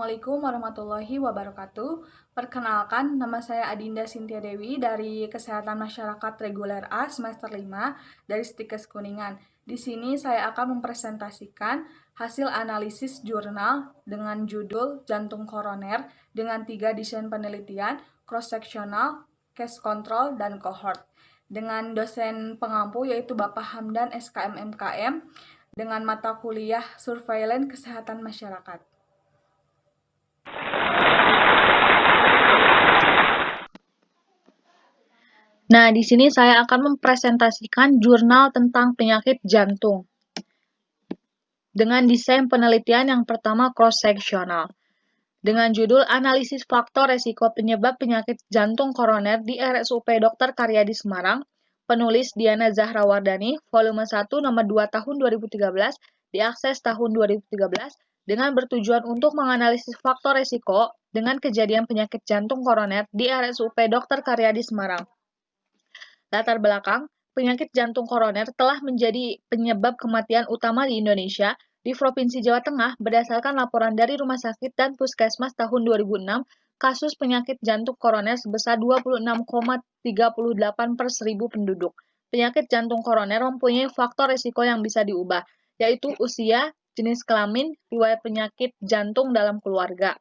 Assalamualaikum warahmatullahi wabarakatuh. Perkenalkan, nama saya Adinda Sintia Dewi dari Kesehatan Masyarakat Reguler A semester 5 dari Stikes Kuningan. Di sini saya akan mempresentasikan hasil analisis jurnal dengan judul Jantung Koroner dengan 3 desain penelitian, cross-sectional, case control, dan cohort. Dengan dosen pengampu yaitu Bapak Hamdan SKM MKM dengan mata kuliah Surveillance Kesehatan Masyarakat. Nah, di sini saya akan mempresentasikan jurnal tentang penyakit jantung. Dengan desain penelitian yang pertama cross-sectional. Dengan judul Analisis Faktor Resiko Penyebab Penyakit Jantung Koroner di RSUP Dr. Karyadi Semarang, penulis Diana Zahrawardani, volume 1 nomor 2 tahun 2013, diakses tahun 2013, dengan bertujuan untuk menganalisis faktor resiko dengan kejadian penyakit jantung koroner di RSUP Dr. Karyadi Semarang. Latar belakang, penyakit jantung koroner telah menjadi penyebab kematian utama di Indonesia di Provinsi Jawa Tengah berdasarkan laporan dari Rumah Sakit dan Puskesmas tahun 2006, kasus penyakit jantung koroner sebesar 26,38 per 1000 penduduk. Penyakit jantung koroner mempunyai faktor risiko yang bisa diubah, yaitu usia, jenis kelamin, riwayat penyakit jantung dalam keluarga.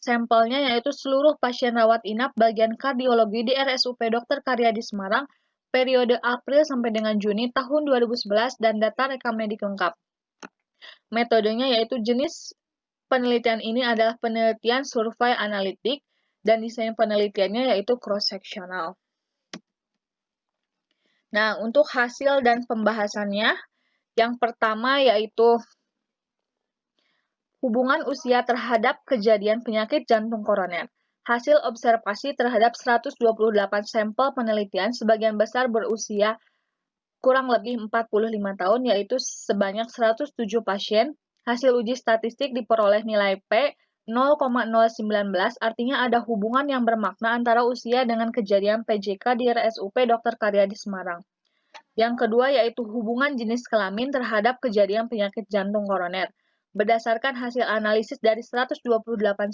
Sampelnya yaitu seluruh pasien rawat inap bagian kardiologi di RSUP Dr. Karyadi Semarang periode April sampai dengan Juni tahun 2011 dan data rekam medik lengkap. Metodenya yaitu jenis penelitian ini adalah penelitian survei analitik dan desain penelitiannya yaitu cross-sectional. Nah, untuk hasil dan pembahasannya, yang pertama yaitu hubungan usia terhadap kejadian penyakit jantung koroner. Hasil observasi terhadap 128 sampel penelitian sebagian besar berusia kurang lebih 45 tahun, yaitu sebanyak 107 pasien. Hasil uji statistik diperoleh nilai P 0,019, artinya ada hubungan yang bermakna antara usia dengan kejadian PJK di RSUP Dr. Karyadi Semarang. Yang kedua yaitu hubungan jenis kelamin terhadap kejadian penyakit jantung koroner. Berdasarkan hasil analisis dari 128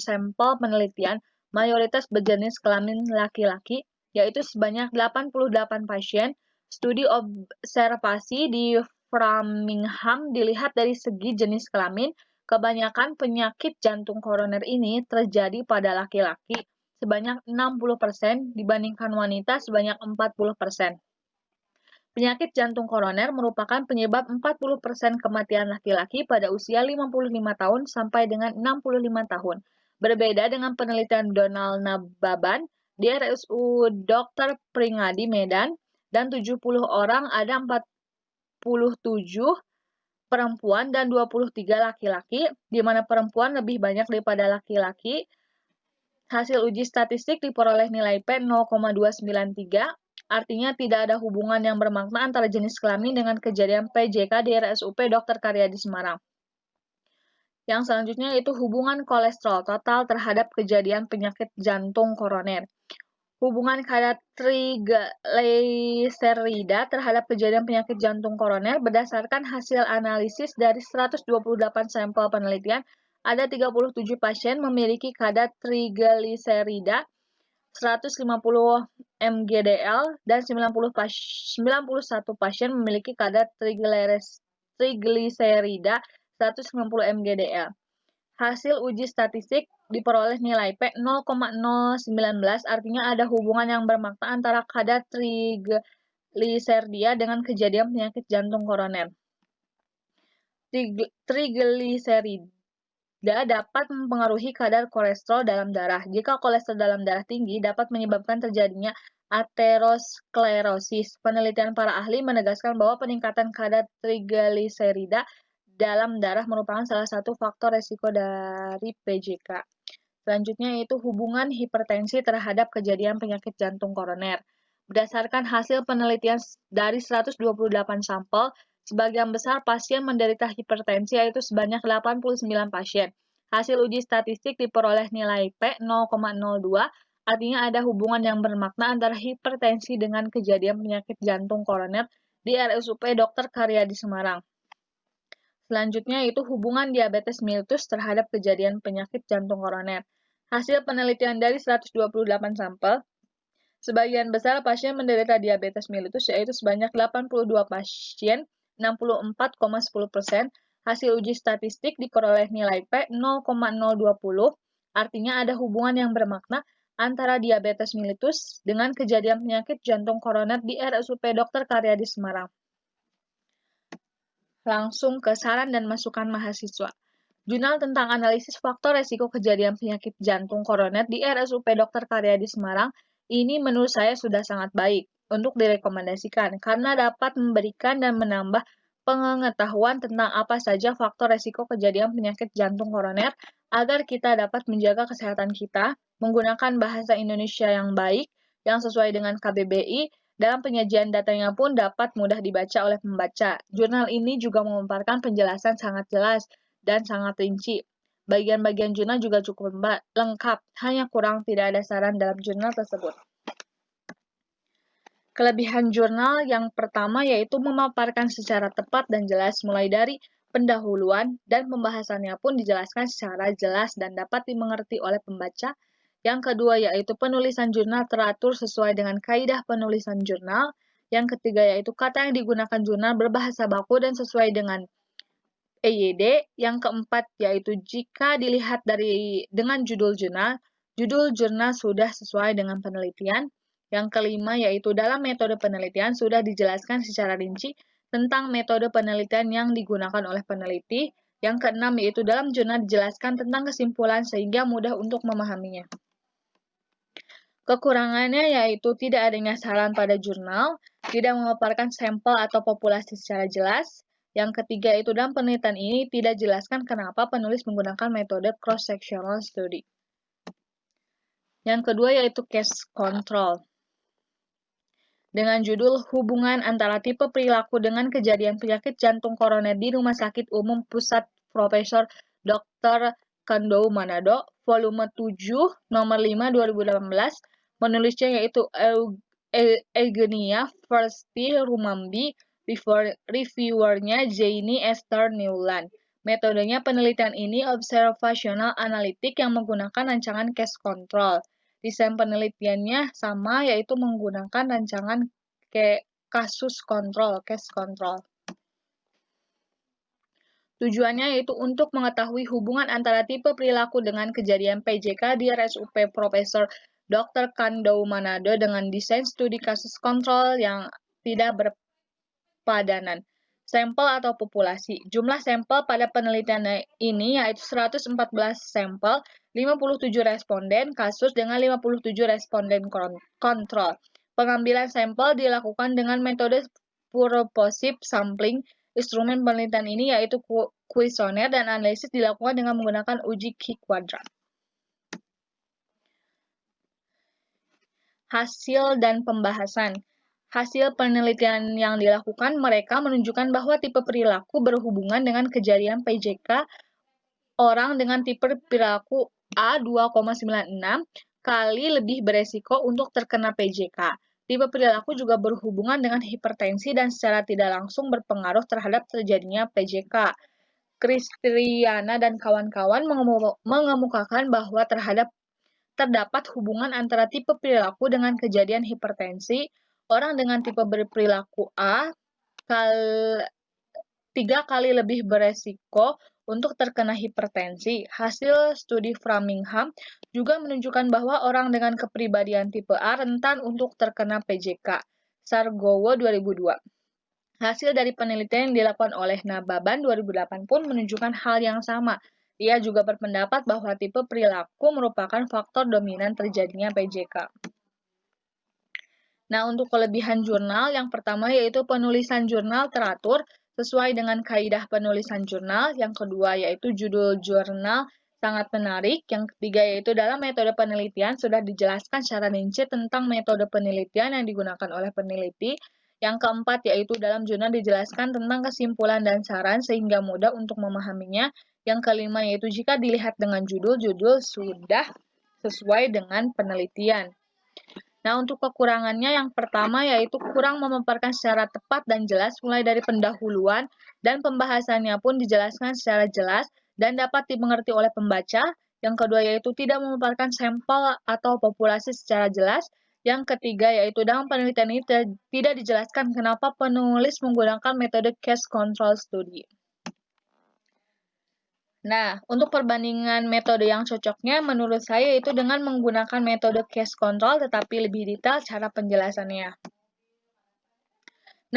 sampel penelitian, mayoritas berjenis kelamin laki-laki, yaitu sebanyak 88 pasien. Studi observasi di Framingham dilihat dari segi jenis kelamin, kebanyakan penyakit jantung koroner ini terjadi pada laki-laki sebanyak 60% dibandingkan wanita sebanyak 40%. Penyakit jantung koroner merupakan penyebab 40% kematian laki-laki pada usia 55 tahun sampai dengan 65 tahun. Berbeda dengan penelitian Donald Nababan di RSU Dr. Pringadi Medan dan 70 orang ada 47 perempuan dan 23 laki-laki, di mana perempuan lebih banyak daripada laki-laki. Hasil uji statistik diperoleh nilai P 0,293, artinya tidak ada hubungan yang bermakna antara jenis kelamin dengan kejadian PJK di RSUP Dr. Karyadi Semarang. Yang selanjutnya yaitu hubungan kolesterol total terhadap kejadian penyakit jantung koroner. Hubungan kadar trigliserida terhadap kejadian penyakit jantung koroner berdasarkan hasil analisis dari 128 sampel penelitian, ada 37 pasien memiliki kadar trigliserida 150 mgdl dan 91 pasien memiliki kadar trigliserida 190 mgdl. Hasil uji statistik diperoleh nilai P 0,019, artinya ada hubungan yang bermakna antara kadar trigliserida dengan kejadian penyakit jantung koroner. Trigliserida dapat mempengaruhi kadar kolesterol dalam darah. Jika kolesterol dalam darah tinggi, dapat menyebabkan terjadinya aterosklerosis. Penelitian para ahli menegaskan bahwa peningkatan kadar trigliserida dalam darah merupakan salah satu faktor resiko dari PJK. Selanjutnya yaitu hubungan hipertensi terhadap kejadian penyakit jantung koroner. Berdasarkan hasil penelitian dari 128 sampel, sebagian besar pasien menderita hipertensi yaitu sebanyak 89 pasien. Hasil uji statistik diperoleh nilai P 0,02, artinya ada hubungan yang bermakna antara hipertensi dengan kejadian penyakit jantung koroner di RSUP Dr. Karyadi Semarang. Selanjutnya yaitu hubungan diabetes mellitus terhadap kejadian penyakit jantung koroner. Hasil penelitian dari 128 sampel, sebagian besar pasien menderita diabetes mellitus, yaitu sebanyak 82 pasien, 64,10%. Hasil uji statistik diperoleh nilai P 0,020, artinya ada hubungan yang bermakna antara diabetes mellitus dengan kejadian penyakit jantung koroner di RSUP Dr. Karyadi Semarang. Langsung ke saran dan masukan mahasiswa. Jurnal tentang analisis faktor resiko kejadian penyakit jantung koroner di RSUP Dr. Karyadi Semarang ini menurut saya sudah sangat baik untuk direkomendasikan karena dapat memberikan dan menambah pengetahuan tentang apa saja faktor resiko kejadian penyakit jantung koroner agar kita dapat menjaga kesehatan kita menggunakan bahasa Indonesia yang baik, yang sesuai dengan KBBI. Dalam penyajian datanya pun dapat mudah dibaca oleh pembaca. Jurnal ini juga memaparkan penjelasan sangat jelas dan sangat rinci. Bagian-bagian jurnal juga cukup lengkap, hanya kurang tidak ada saran dalam jurnal tersebut. Kelebihan jurnal yang pertama yaitu memaparkan secara tepat dan jelas mulai dari pendahuluan dan pembahasannya pun dijelaskan secara jelas dan dapat dimengerti oleh pembaca. Yang kedua yaitu penulisan jurnal teratur sesuai dengan kaidah penulisan jurnal. Yang ketiga yaitu kata yang digunakan jurnal berbahasa baku dan sesuai dengan EYD. Yang keempat yaitu jika dilihat dengan judul jurnal sudah sesuai dengan penelitian. Yang kelima yaitu dalam metode penelitian sudah dijelaskan secara rinci tentang metode penelitian yang digunakan oleh peneliti. Yang keenam yaitu dalam jurnal dijelaskan tentang kesimpulan sehingga mudah untuk memahaminya. Kekurangannya yaitu tidak adanya saran pada jurnal, tidak memaparkan sampel atau populasi secara jelas. Yang ketiga yaitu dalam penelitian ini tidak jelaskan kenapa penulis menggunakan metode cross-sectional study. Yang kedua yaitu case control. Dengan judul hubungan antara tipe perilaku dengan kejadian penyakit jantung koroner di Rumah Sakit Umum Pusat Profesor Dr. Kandou Manado, volume 7, nomor 5, 2018, menulisnya yaitu Eugenia Firsti Rumambi, reviewernya Janie Esther Newland. Metodenya penelitian ini observasional analitik yang menggunakan rancangan case control. Desain penelitiannya sama, yaitu menggunakan rancangan kasus kontrol, case control. Tujuannya yaitu untuk mengetahui hubungan antara tipe perilaku dengan kejadian PJK di RSUP Profesor Dr. Kandou Manado dengan desain studi kasus kontrol yang tidak berpadanan. Sampel atau populasi. Jumlah sampel pada penelitian ini yaitu 114 sampel, 57 responden kasus dengan 57 responden kontrol. Pengambilan sampel dilakukan dengan metode purposive sampling. Instrumen penelitian ini yaitu kuesioner dan analisis dilakukan dengan menggunakan uji Q-Quadrat. Hasil dan pembahasan. Hasil penelitian yang dilakukan, mereka menunjukkan bahwa tipe perilaku berhubungan dengan kejadian PJK orang dengan tipe perilaku A 2,96 kali lebih beresiko untuk terkena PJK. Tipe perilaku juga berhubungan dengan hipertensi dan secara tidak langsung berpengaruh terhadap terjadinya PJK. Kristiana dan kawan-kawan mengemukakan bahwa terdapat hubungan antara tipe perilaku dengan kejadian hipertensi. Orang dengan tipe berperilaku A 3 kali lebih beresiko untuk terkena hipertensi. Hasil studi Framingham juga menunjukkan bahwa orang dengan kepribadian tipe A rentan untuk terkena PJK. Sargowo 2002. Hasil dari penelitian yang dilakukan oleh Nababan 2008 pun menunjukkan hal yang sama. Ia juga berpendapat bahwa tipe perilaku merupakan faktor dominan terjadinya PJK. Nah, untuk kelebihan jurnal, yang pertama yaitu penulisan jurnal teratur sesuai dengan kaidah penulisan jurnal. Yang kedua yaitu judul jurnal sangat menarik. Yang ketiga yaitu dalam metode penelitian sudah dijelaskan secara rinci tentang metode penelitian yang digunakan oleh peneliti. Yang keempat yaitu dalam jurnal dijelaskan tentang kesimpulan dan saran sehingga mudah untuk memahaminya. Yang kelima yaitu jika dilihat dengan judul sudah sesuai dengan penelitian. Nah, untuk kekurangannya yang pertama yaitu kurang memaparkan secara tepat dan jelas mulai dari pendahuluan dan pembahasannya pun dijelaskan secara jelas dan dapat dimengerti oleh pembaca. Yang kedua yaitu tidak memaparkan sampel atau populasi secara jelas. Yang ketiga yaitu dalam penelitian ini tidak dijelaskan kenapa penulis menggunakan metode case control study. Nah, untuk perbandingan metode yang cocoknya menurut saya itu dengan menggunakan metode case control tetapi lebih detail cara penjelasannya.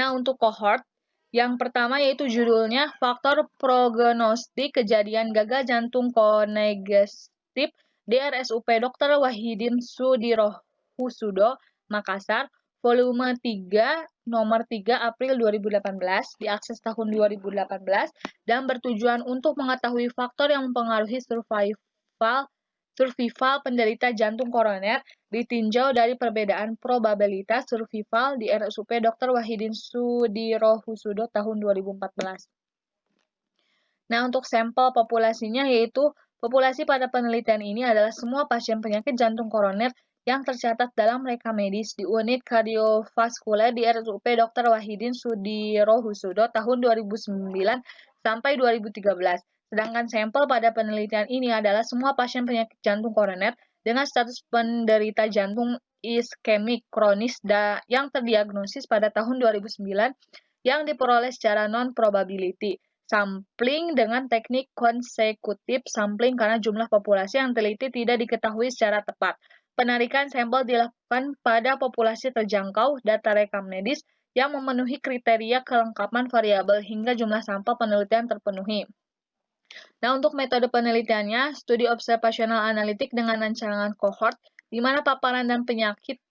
Nah, untuk cohort, yang pertama yaitu judulnya Faktor Prognostik Kejadian Gagal Jantung Kongestif di RSUP Dr. Wahidin Sudirohusudo, Makassar, volume 3, nomor 3 April 2018, diakses tahun 2018, dan bertujuan untuk mengetahui faktor yang mempengaruhi survival penderita jantung koroner ditinjau dari perbedaan probabilitas survival di RSUP Dr. Wahidin Sudirohusudo tahun 2014. Nah, untuk sampel populasinya yaitu populasi pada penelitian ini adalah semua pasien penyakit jantung koroner yang tercatat dalam rekam medis di unit kardiovaskuler di RSUP Dr. Wahidin Sudirohusudo tahun 2009 sampai 2013. Sedangkan sampel pada penelitian ini adalah semua pasien penyakit jantung koroner dengan status penderita jantung iskemik kronis yang terdiagnosis pada tahun 2009 yang diperoleh secara non-probability. Sampling dengan teknik konsekutif sampling karena jumlah populasi yang teliti tidak diketahui secara tepat. Penarikan sampel dilakukan pada populasi terjangkau data rekam medis yang memenuhi kriteria kelengkapan variabel hingga jumlah sampel penelitian terpenuhi. Nah, untuk metode penelitiannya, studi observasional analitik dengan rancangan kohort, di mana paparan dan penyakit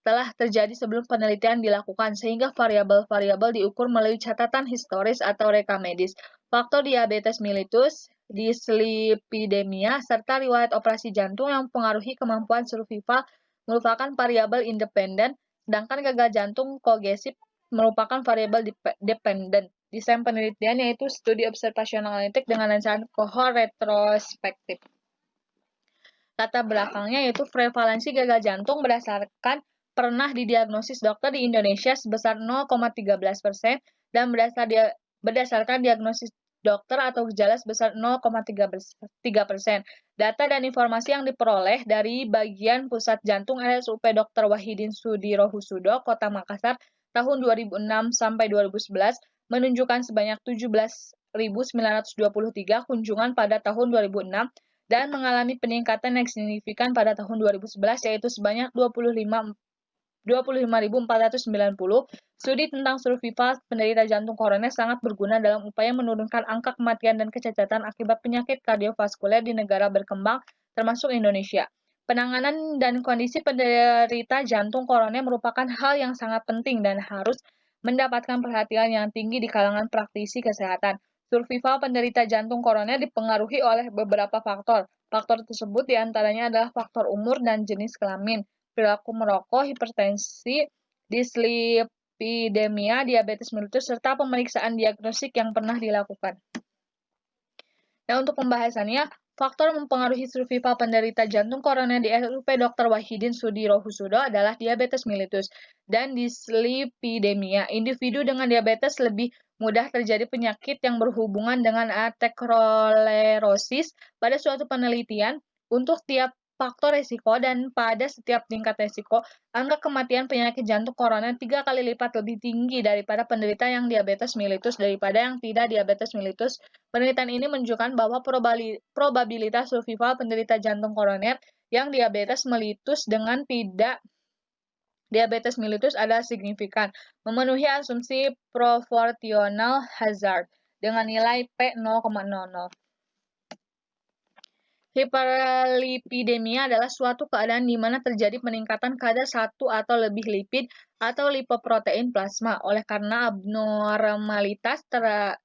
telah terjadi sebelum penelitian dilakukan, sehingga variabel-variabel diukur melalui catatan historis atau rekam medis. Faktor diabetes mellitus, dislipidemia, serta riwayat operasi jantung yang mempengaruhi kemampuan survival merupakan variabel independen, sedangkan gagal jantung kongestif merupakan variabel dependen. Desain penelitian yaitu studi observasional analitik dengan rancangan kohort retrospektif. Latar belakangnya yaitu prevalensi gagal jantung berdasarkan pernah didiagnosis dokter di Indonesia sebesar 0,13% dan berdasarkan diagnosis dokter atau gejala sebesar 0,3%. Data dan informasi yang diperoleh dari bagian pusat jantung RSUP Dr. Wahidin Sudirohusudo, Kota Makassar, tahun 2006 sampai 2011 menunjukkan sebanyak 17.923 kunjungan pada tahun 2006 dan mengalami peningkatan yang signifikan pada tahun 2011 yaitu sebanyak 25.490. Studi tentang survival penderita jantung koroner sangat berguna dalam upaya menurunkan angka kematian dan kecacatan akibat penyakit kardiovaskuler di negara berkembang termasuk Indonesia. Penanganan dan kondisi penderita jantung koroner merupakan hal yang sangat penting dan harus mendapatkan perhatian yang tinggi di kalangan praktisi kesehatan. Survival penderita jantung koroner dipengaruhi oleh beberapa faktor. Faktor tersebut diantaranya adalah faktor umur dan jenis kelamin, perilaku merokok, hipertensi, dislipidemia, diabetes mellitus, serta pemeriksaan diagnostik yang pernah dilakukan. Nah, untuk pembahasannya, faktor mempengaruhi survival penderita jantung koroner di RSUP Dr. Wahidin Sudirohusudo adalah diabetes mellitus dan dislipidemia. Individu dengan diabetes lebih mudah terjadi penyakit yang berhubungan dengan aterosklerosis. Pada suatu penelitian, untuk tiap faktor resiko dan pada setiap tingkat resiko, angka kematian penyakit jantung koroner 3 kali lipat lebih tinggi daripada penderita yang diabetes mellitus daripada yang tidak diabetes mellitus. Penelitian ini menunjukkan bahwa probabilitas survival penderita jantung koroner yang diabetes mellitus dengan tidak diabetes mellitus adalah signifikan, memenuhi asumsi proportional hazard dengan nilai P 0,00. Hiperlipidemia adalah suatu keadaan di mana terjadi peningkatan kadar satu atau lebih lipid atau lipoprotein plasma. Oleh karena abnormalitas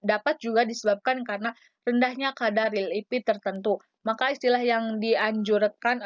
dapat juga disebabkan karena rendahnya kadar lipid tertentu. Maka istilah yang dianjurkan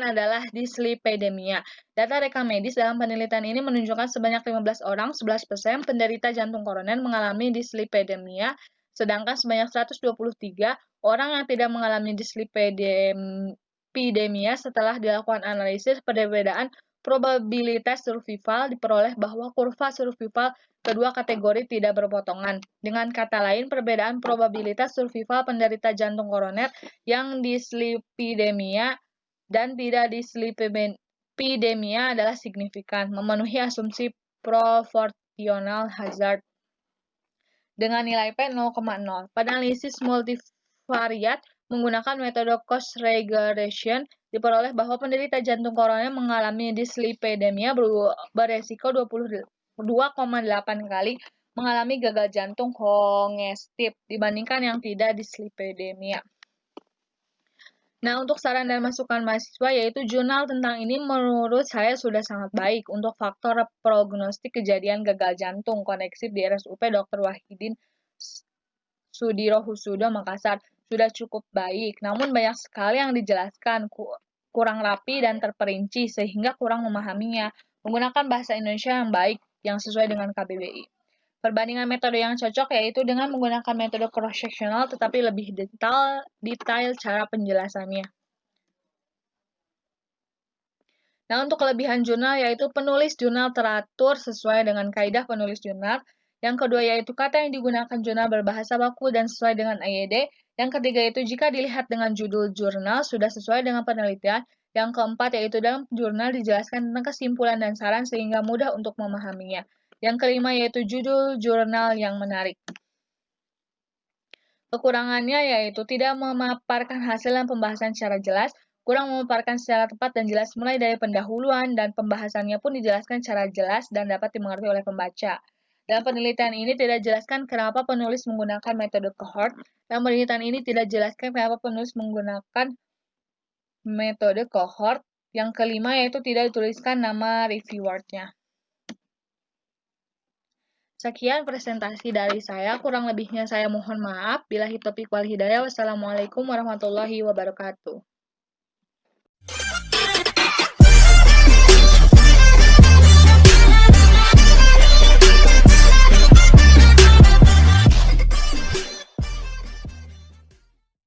adalah dislipidemia. Data rekam medis dalam penelitian ini menunjukkan sebanyak 15 orang, 11% penderita jantung koroner mengalami dislipidemia, sedangkan sebanyak 123 orang yang tidak mengalami dislipidemia dislipidemia setelah dilakukan analisis perbedaan probabilitas survival diperoleh bahwa kurva survival kedua kategori tidak berpotongan. Dengan kata lain, perbedaan probabilitas survival penderita jantung koroner yang dislipidemia dan tidak dislipidemia adalah signifikan, memenuhi asumsi proportional hazard dengan nilai P 0,0. Pada analisis multivariat menggunakan metode cost regression, diperoleh bahwa penderita jantung koroner mengalami dislipidemia beresiko 2,8 kali mengalami gagal jantung kongestif dibandingkan yang tidak dislipidemia. Nah, untuk saran dan masukan mahasiswa, yaitu jurnal tentang ini menurut saya sudah sangat baik untuk faktor prognostik kejadian gagal jantung konektif di RSUP Dr. Wahidin Sudirohusudo Makassar. Sudah cukup baik, namun banyak sekali yang dijelaskan kurang rapi dan terperinci sehingga kurang memahaminya. Menggunakan bahasa Indonesia yang baik yang sesuai dengan KBBI. Perbandingan metode yang cocok yaitu dengan menggunakan metode cross-sectional tetapi lebih detail cara penjelasannya. Nah, untuk kelebihan jurnal yaitu penulis jurnal teratur sesuai dengan kaidah penulis jurnal. Yang kedua yaitu kata yang digunakan jurnal berbahasa baku dan sesuai dengan AYD. Yang ketiga itu jika dilihat dengan judul jurnal sudah sesuai dengan penelitian. Yang keempat yaitu dalam jurnal dijelaskan tentang kesimpulan dan saran sehingga mudah untuk memahaminya. Yang kelima yaitu judul jurnal yang menarik. Kekurangannya yaitu tidak memaparkan hasil dan pembahasan secara jelas, kurang memaparkan secara tepat dan jelas mulai dari pendahuluan dan pembahasannya pun dijelaskan secara jelas dan dapat dimengerti oleh pembaca. Dalam penelitian ini tidak jelaskan kenapa penulis menggunakan metode cohort. Dalam penelitian ini tidak jelaskan kenapa penulis menggunakan metode cohort. Yang kelima yaitu tidak dituliskan nama reviewernya. Sekian presentasi dari saya, kurang lebihnya saya mohon maaf. Billahi taufiq wal hidayah. Wassalamualaikum warahmatullahi wabarakatuh.